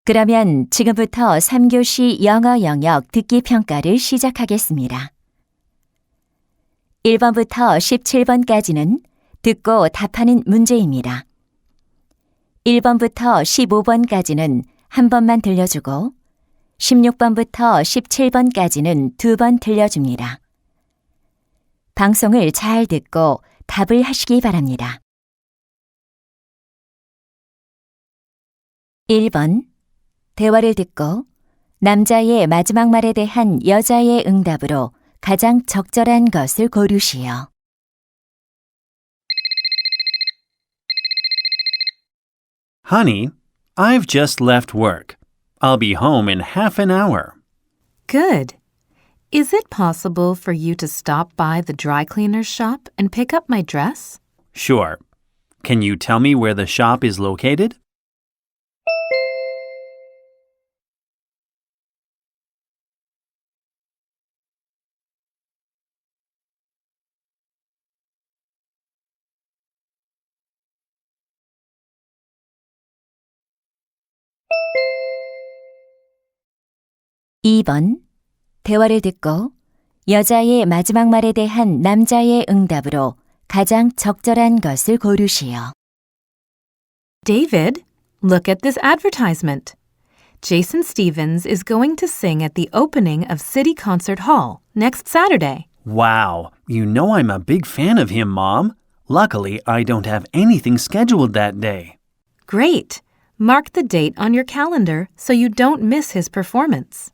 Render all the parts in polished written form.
그러면 지금부터 3교시 영어 영역 듣기 평가를 시작하겠습니다. 1번부터 17번까지는 듣고 답하는 문제입니다. 1번부터 15번까지는 한 번만 들려주고 16번부터 17번까지는 두 번 들려줍니다. 방송을 잘 듣고 답을 하시기 바랍니다. 1번. 대화를 듣고 남자의 마지막 말에 대한 여자의 응답으로 가장 적절한 것을 고르시오. Honey, I've just left work. I'll be home in half an hour. Good. Is it possible for you to stop by the dry cleaner's shop and pick up my dress? Sure. Can you tell me where the shop is located? (2번) 대화를 듣고 여자의 마지막 말에 대한 남자의 응답으로 가장 적절한 것을 고르시오. David, look at this advertisement. Jason Stevens is going to sing at the opening of City Concert Hall next Saturday. Wow, you know I'm a big fan of him, Mom. Luckily, I don't have anything scheduled that day. Great. Mark the date on your calendar so you don't miss his performance.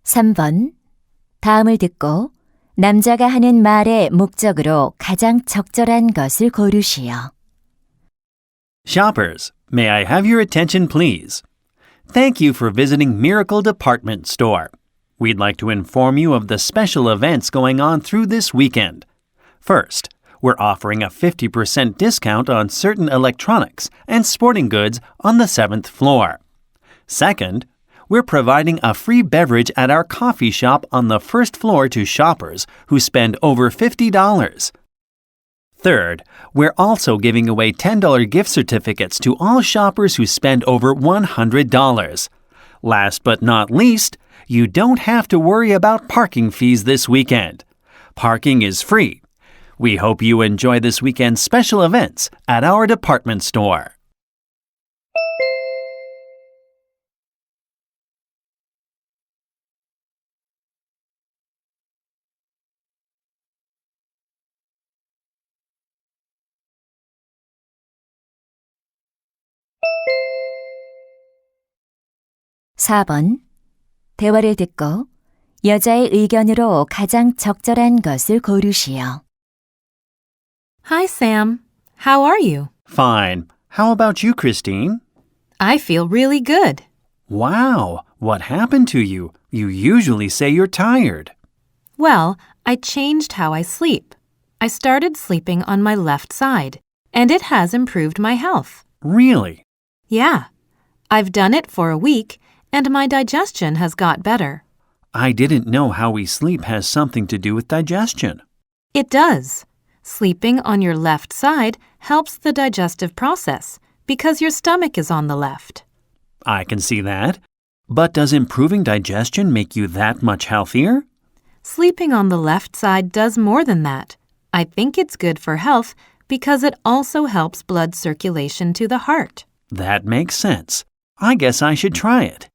(3번) 다음을 듣고 남자가 하는 말의 목적으로 가장 적절한 것을 고르시오. Shoppers, may I have your attention, please? Thank you for visiting Miracle Department Store. We'd like to inform you of the special events going on through this weekend. First, we're offering a 50% discount on certain electronics and sporting goods on the 7th floor. Second, we're providing a free beverage at our coffee shop on the first floor to shoppers who spend over $50. Third, we're also giving away $10 gift certificates to all shoppers who spend over $100. Last but not least, you don't have to worry about parking fees this weekend. Parking is free. We hope you enjoy this weekend's special events at our department store. (4번) 대화를 듣고 여자의 의견으로 가장 적절한 것을 고르시오. Hi, Sam. How are you? Fine. How about you, Christine? I feel really good. Wow, what happened to you? You usually say you're tired. Well, I changed how I sleep. I started sleeping on my left side, and it has improved my health. Really? Yeah. I've done it for a week, and my digestion has got better. I didn't know how we sleep has something to do with digestion. It does. Sleeping on your left side helps the digestive process because your stomach is on the left. I can see that. But does improving digestion make you that much healthier? Sleeping on the left side does more than that. I think it's good for health because it also helps blood circulation to the heart. That makes sense. I guess I should try it.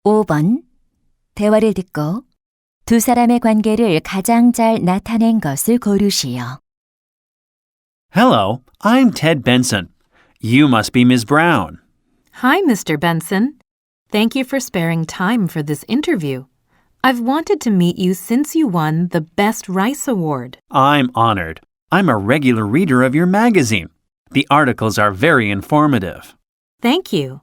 (5번) 대화를 듣고 두 사람의 관계를 가장 잘 나타낸 것을 고르시오. Hello, I'm Ted Benson. You must be Ms. Brown. Hi, Mr. Benson. Thank you for sparing time for this interview. I've wanted to meet you since you won the Best Rice Award. I'm honored. I'm a regular reader of your magazine. The articles are very informative. Thank you.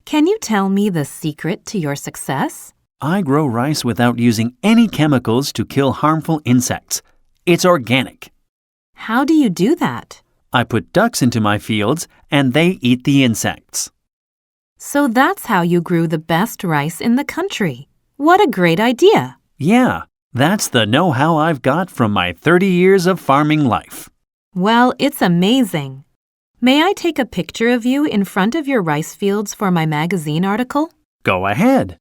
Can you tell me the secret to your success? I grow rice without using any chemicals to kill harmful insects. It's organic. How do you do that? I put ducks into my fields and they eat the insects. So that's how you grew the best rice in the country. What a great idea! Yeah, that's the know-how I've got from my 30 years of farming life. Well, it's amazing. May I take a picture of you in front of your rice fields for my magazine article? Go ahead.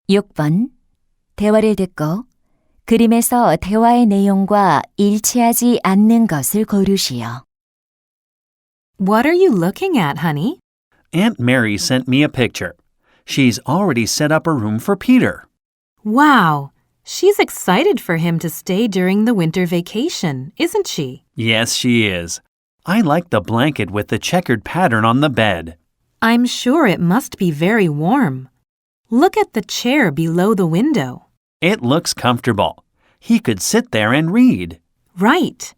(6번) 대화를 듣고 그림에서 대화의 내용과 일치하지 않는 것을 고르시오. What are you looking at, honey? Aunt Mary sent me a picture. She's already set up a room for Peter. Wow! She's excited for him to stay during the winter vacation, isn't she? Yes, she is. I like the blanket with the checkered pattern on the bed. I'm sure it must be very warm. Look at the chair below the window. It looks comfortable. He could sit there and read. Right.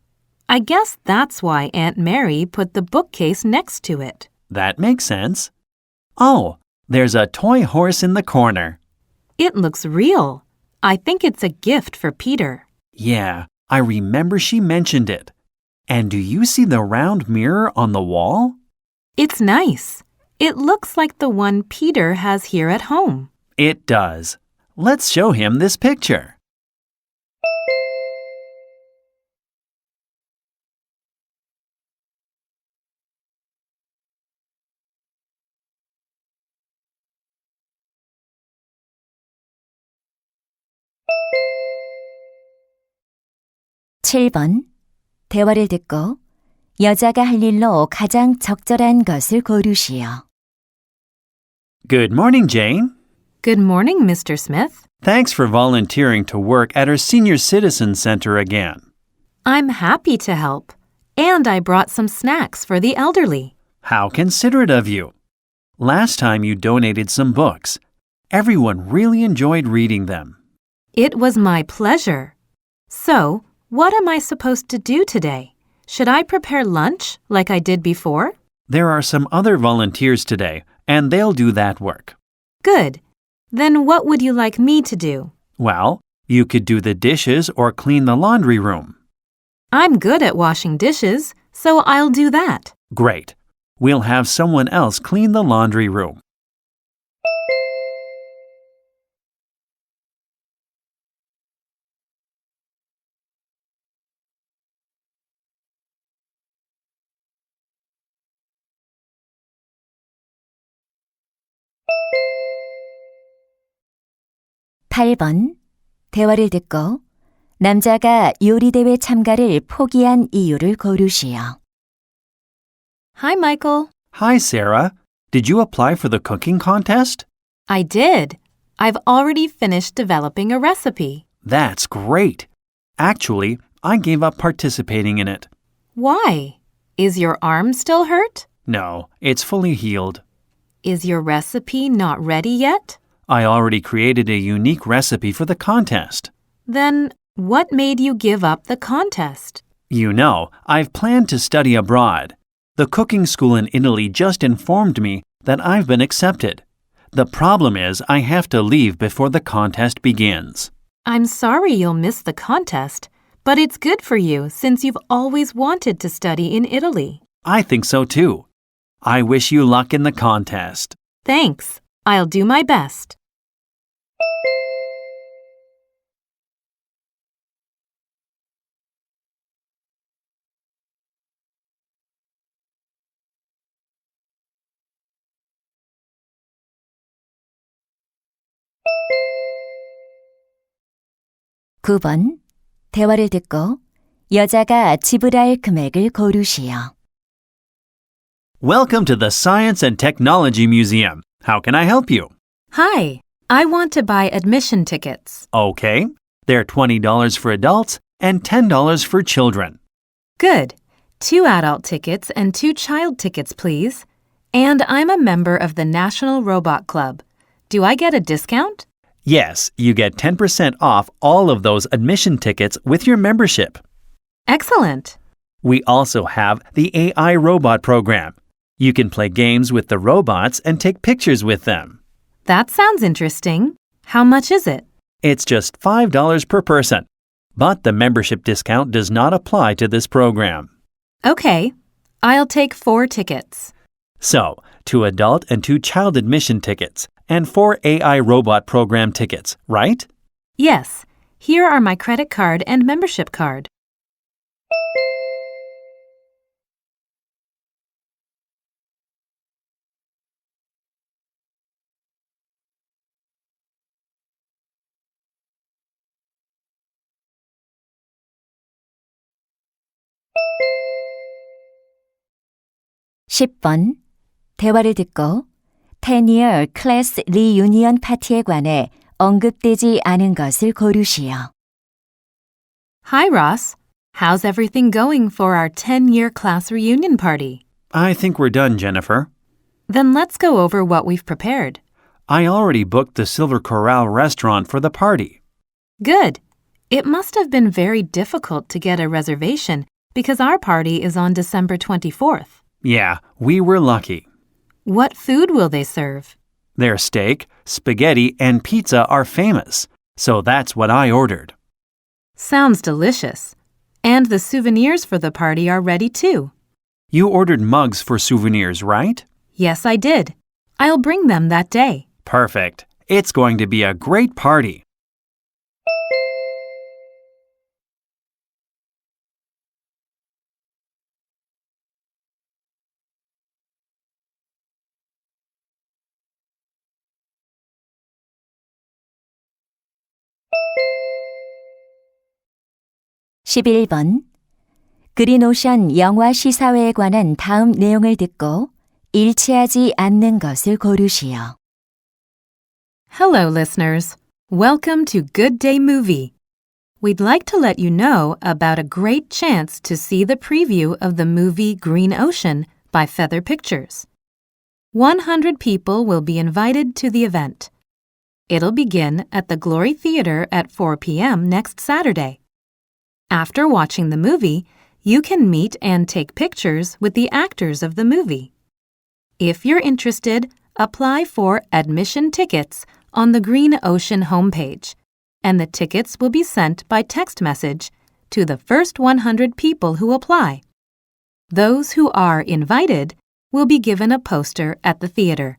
I guess that's why Aunt Mary put the bookcase next to it. That makes sense. Oh, there's a toy horse in the corner. It looks real. I think it's a gift for Peter. Yeah, I remember she mentioned it. And do you see the round mirror on the wall? It's nice. It looks like the one Peter has here at home. It does. Let's show him this picture. (7번) 대화를 듣고 여자가 할 일로 가장 적절한 것을 고르시오. Good morning, Jane. Good morning, Mr. Smith. Thanks for volunteering to work at our Senior Citizen Center again. I'm happy to help. And I brought some snacks for the elderly. How considerate of you. Last time you donated some books. Everyone really enjoyed reading them. It was my pleasure. So, what am I supposed to do today? Should I prepare lunch like I did before? There are some other volunteers today, and they'll do that work. Good. Then what would you like me to do? Well, you could do the dishes or clean the laundry room. I'm good at washing dishes, so I'll do that. Great. We'll have someone else clean the laundry room. (8번) 대화를 듣고 남자가 요리대회 참가를 포기한 이유를 고르시오. Hi, Michael. Hi, Sarah. Did you apply for the cooking contest? I did. I've already finished developing a recipe. That's great. Actually, I gave up participating in it. Why? Is your arm still hurt? No, it's fully healed. Is your recipe not ready yet? I already created a unique recipe for the contest. Then what made you give up the contest? You know, I've planned to study abroad. The cooking school in Italy just informed me that I've been accepted. The problem is I have to leave before the contest begins. I'm sorry you'll miss the contest, but it's good for you since you've always wanted to study in Italy. I think so too. I wish you luck in the contest. Thanks. I'll do my best. (9번) 대화를 듣고 여자가 지불할 금액을 고르시오. Welcome to the Science and Technology Museum. How can I help you? Hi. I want to buy admission tickets. Okay. They're $20 for adults and $10 for children. Good. 2 adult tickets and 2 child tickets, please. And I'm a member of the National Robot Club. Do I get a discount? Yes, you get 10% off all of those admission tickets with your membership. Excellent. We also have the AI robot program. You can play games with the robots and take pictures with them. That sounds interesting. How much is it? It's just $5 per person. But the membership discount does not apply to this program. Okay. I'll take 4 tickets. So, 2 adult and 2 child admission tickets and 4 AI robot program tickets, right? Yes. Here are my credit card and membership card. (10번) 대화를 듣고 10-year class reunion 파티에 관해 언급되지 않은 것을 고르시오. Hi, Ross. How's everything going for our 10-year class reunion party? I think we're done, Jennifer. Then let's go over what we've prepared. I already booked the Silver Corral restaurant for the party. Good. It must have been very difficult to get a reservation because our party is on December 24th. Yeah, we were lucky. What food will they serve? Their steak, spaghetti, and pizza are famous, so that's what I ordered. Sounds delicious. And the souvenirs for the party are ready too. You ordered mugs for souvenirs, right? Yes, I did. I'll bring them that day. Perfect. It's going to be a great party. (11번) 그린오션 영화 시사회에 관한 다음 내용을 듣고 일치하지 않는 것을 고르시오. Hello, listeners. Welcome to Good Day Movie. We'd like to let you know about a great chance to see the preview of the movie Green Ocean by Feather Pictures. 100 people will be invited to the event. It'll begin at the Glory Theater at 4 p.m. next Saturday. After watching the movie, you can meet and take pictures with the actors of the movie. If you're interested, apply for admission tickets on the Green Ocean homepage, and the tickets will be sent by text message to the first 100 people who apply. Those who are invited will be given a poster at the theater.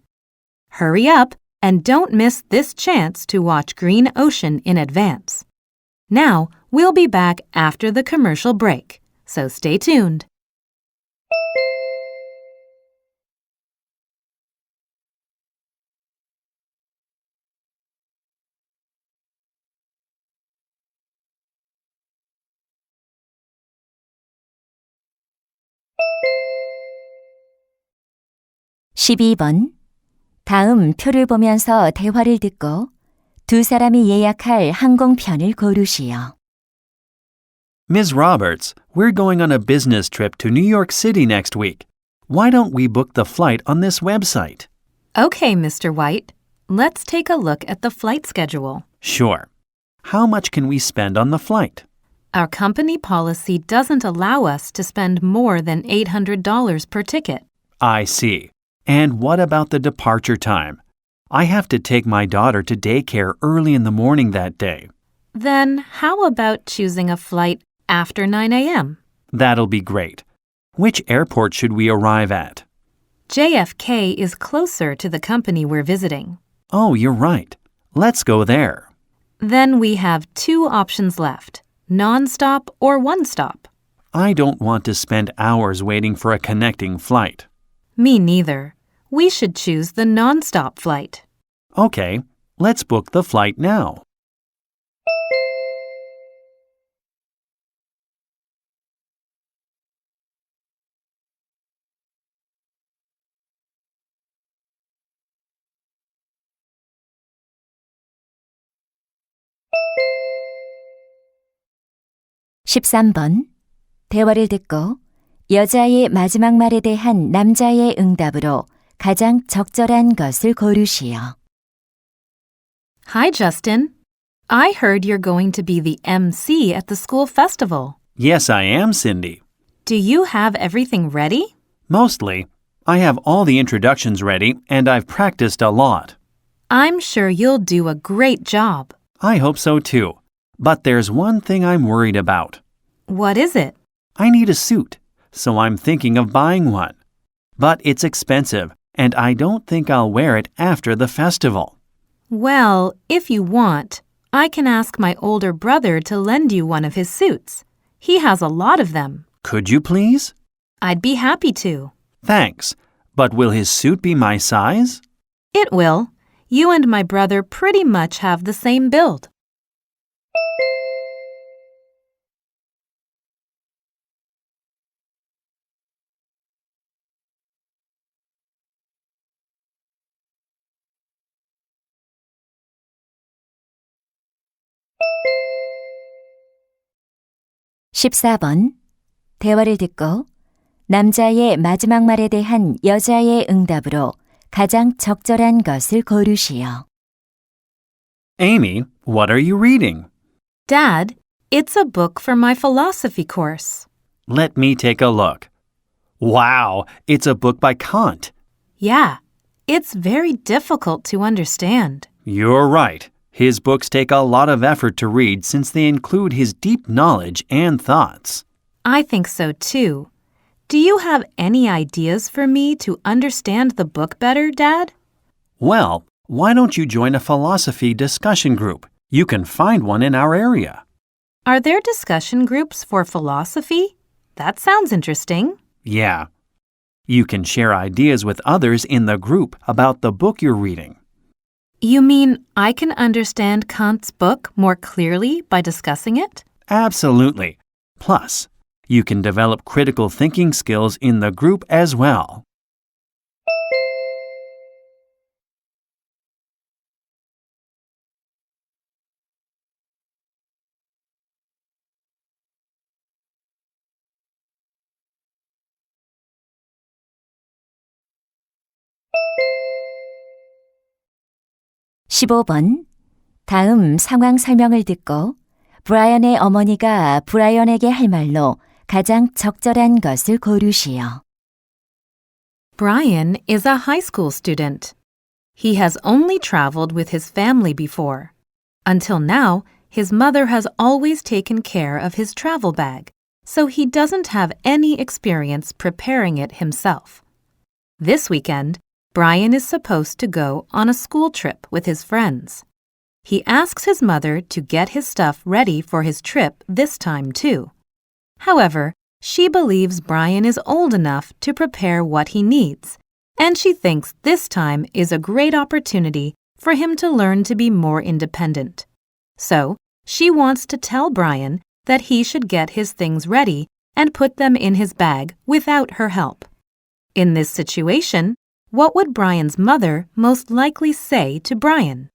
Hurry up and don't miss this chance to watch Green Ocean in advance. Now, we'll be back after the commercial break, so stay tuned. (12번) 다음 표를 보면서 대화를 듣고 두 사람이 예약할 항공편을 고르시오. Ms. Roberts, we're going on a business trip to New York City next week. Why don't we book the flight on this website? Okay, Mr. White. Let's take a look at the flight schedule. Sure. How much can we spend on the flight? Our company policy doesn't allow us to spend more than $800 per ticket. I see. And what about the departure time? I have to take my daughter to daycare early in the morning that day. Then how about choosing a flight after 9 a.m.? That'll be great. Which airport should we arrive at? JFK is closer to the company we're visiting. Oh, you're right. Let's go there. Then we have 2 options left, non-stop or one-stop. I don't want to spend hours waiting for a connecting flight. Me neither. We should choose the non-stop flight. Okay, let's book the flight now. 13번. 대화를 듣고 여자의 마지막 말에 대한 남자의 응답으로 가장 적절한 것을 고르시오. Hi, Justin. I heard you're going to be the MC at the school festival. Yes, I am, Cindy. Do you have everything ready? Mostly. I have all the introductions ready, and I've practiced a lot. I'm sure you'll do a great job. I hope so too. But there's one thing I'm worried about. What is it? I need a suit, so I'm thinking of buying one. But it's expensive, and I don't think I'll wear it after the festival. Well, if you want, I can ask my older brother to lend you one of his suits. He has a lot of them. Could you please? I'd be happy to. Thanks. But will his suit be my size? It will. You and my brother pretty much have the same build. (14번) 대화를 듣고 남자의 마지막 말에 대한 여자의 응답으로 가장 적절한 것을 고르시오. Amy, what are you reading? Dad, it's a book for my philosophy course. Let me take a look. Wow, it's a book by Kant. Yeah, it's very difficult to understand. You're right. His books take a lot of effort to read since they include his deep knowledge and thoughts. I think so too. Do you have any ideas for me to understand the book better, Dad? Well, why don't you join a philosophy discussion group? You can find one in our area. Are there discussion groups for philosophy? That sounds interesting. Yeah. You can share ideas with others in the group about the book you're reading. You mean I can understand Kant's book more clearly by discussing it? Absolutely. Plus, you can develop critical thinking skills in the group as well. (15번) 다음 상황 설명을 듣고 브라이언의 어머니가 브라이언에게 할 말로 가장 적절한 것을 고르시오. Brian is a high school student. He has only traveled with his family before. Until now, his mother has always taken care of his travel bag, so he doesn't have any experience preparing it himself. This weekend, Brian is supposed to go on a school trip with his friends. He asks his mother to get his stuff ready for his trip this time too. However, she believes Brian is old enough to prepare what he needs, and she thinks this time is a great opportunity for him to learn to be more independent. So, she wants to tell Brian that he should get his things ready and put them in his bag without her help. In this situation, what would Brian's mother most likely say to Brian?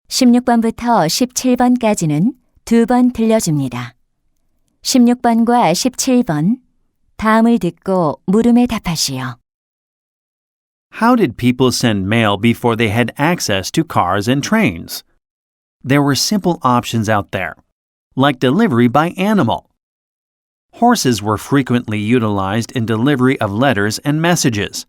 (16번부터 17번까지는 2번 들려줍니다. 16번과 17번 다음을 듣고 물음에 답하시오. How did people send mail before they had access to cars and trains? There were simple options out there, like delivery by animal. Horses were frequently utilized in delivery of letters and messages.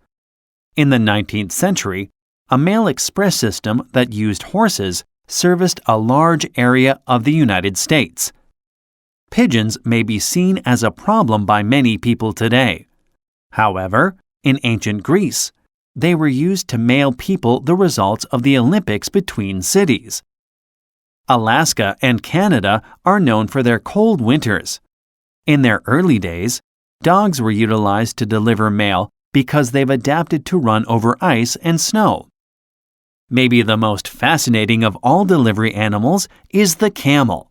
In the 19th century, a mail express system that used horses serviced a large area of the United States. Pigeons may be seen as a problem by many people today. However, in ancient Greece, they were used to mail people the results of the Olympics between cities. Alaska and Canada are known for their cold winters. In their early days, dogs were utilized to deliver mail because they've adapted to run over ice and snow. Maybe the most fascinating of all delivery animals is the camel.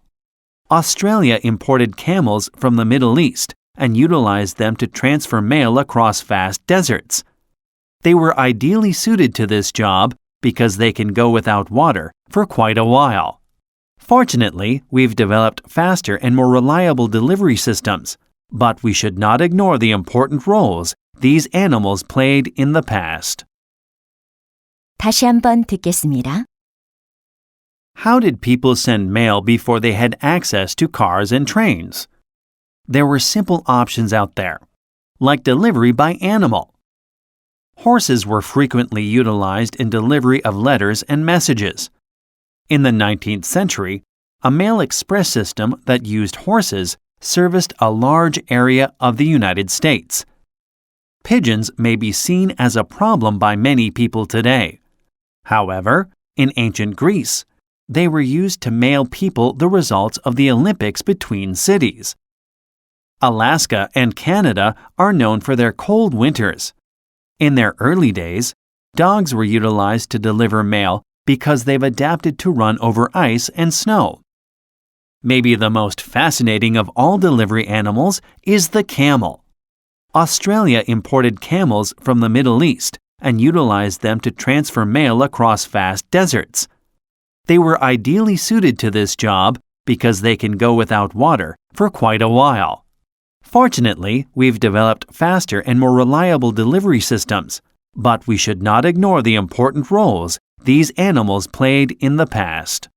Australia imported camels from the Middle East and utilized them to transfer mail across vast deserts. They were ideally suited to this job because they can go without water for quite a while. Fortunately, we've developed faster and more reliable delivery systems, but we should not ignore the important roles these animals played in the past. 다시 한번 듣겠습니다. How did people send mail before they had access to cars and trains? There were simple options out there, like delivery by animal. Horses were frequently utilized in delivery of letters and messages. In the 19th century, a mail express system that used horses serviced a large area of the United States. Pigeons may be seen as a problem by many people today. However, in ancient Greece, they were used to mail people the results of the Olympics between cities. Alaska and Canada are known for their cold winters. In their early days, dogs were utilized to deliver mail because they've adapted to run over ice and snow. Maybe the most fascinating of all delivery animals is the camel. Australia imported camels from the Middle East and utilized them to transfer mail across vast deserts. They were ideally suited to this job because they can go without water for quite a while. Fortunately, we've developed faster and more reliable delivery systems, but we should not ignore the important roles these animals played in the past.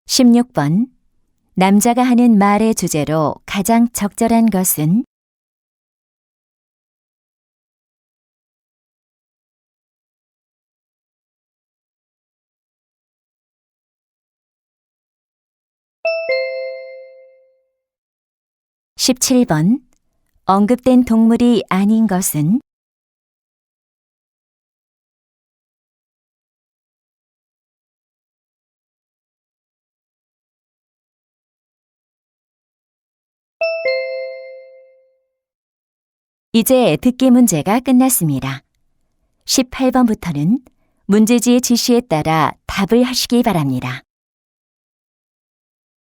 16번. 남자가 하는 말의 주제로 가장 적절한 것은? 17번. 언급된 동물이 아닌 것은? '이제 듣기 문제가 끝났습니다. 18번부터는 문제지의 지시에 따라 답을 하시기 바랍니다.